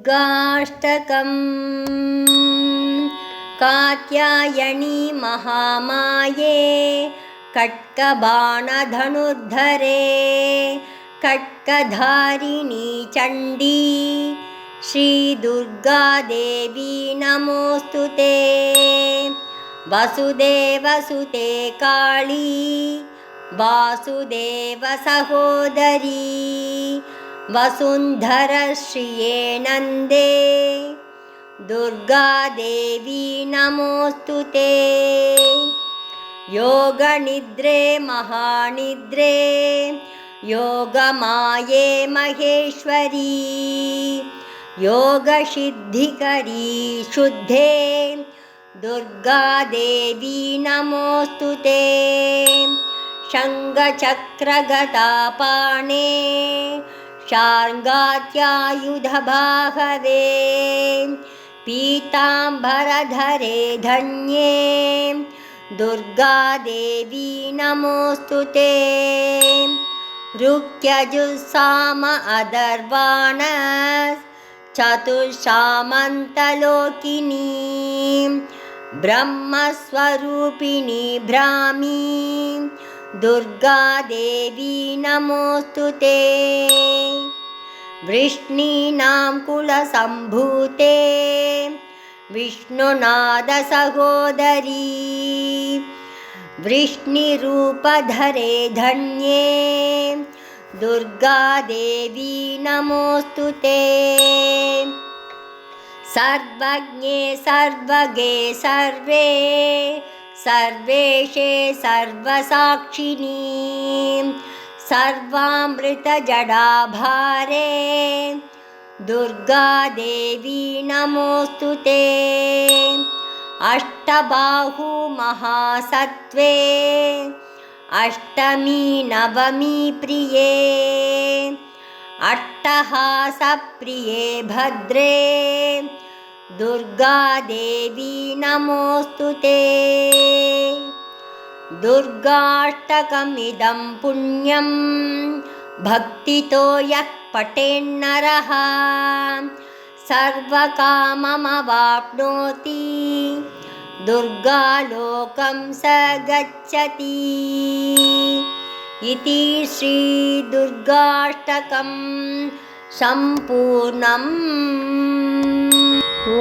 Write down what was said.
दुर्गाष्टकम्। कात्यायनी महामाये कट्कबाणधनुर्धरे कट्कधारिणी चण्डी श्रीदुर्गादेवी नमोऽस्तुते। वसुदेवसुते काली वासुदेवसहोदरी वसुन्धरश्रिये नन्दे दुर्गादेवी नमोऽस्तुते। योगनिद्रे महानिद्रे योगमाये महेश्वरी योगसिद्धिकरी शुद्धे दुर्गादेवी नमोऽस्तुते। शङ्खचक्रगदापाणे शार्ङ्गात्यायुधबाहवे पीताम्बरधरे धन्ये दुर्गादेवी नमोऽस्तुते। ऋक्यजुस्साम अदर्वाण चतुष्सामन्तलोकिनी ब्रह्मस्वरूपिणी भ्रामी दुर्गादेवी नमोऽस्तुते। वृष्णीनां कुलसम्भूते विष्णुनादसहोदरी वृष्णिरूपधरे धन्ये दुर्गादेवी नमोऽस्तुते। सर्वज्ञे सर्वगे सर्वे सर्वेशे सर्वसाक्षिणी सर्वामृतजडाभारे दुर्गादेवी नमोऽस्तुते। अष्टबाहु महासत्त्वे अष्टमी नवमी प्रिये अट्टहासप्रिये भद्रे दुर्गादेवी नमोऽस्तुते। दुर्गाष्टकमिदं पुण्यं भक्तितो यः पठेन्नरः सर्वकाममवाप्नोति दुर्गालोकं स गच्छति। इति श्रीदुर्गाष्टकं सम्पूर्णम्। ॐ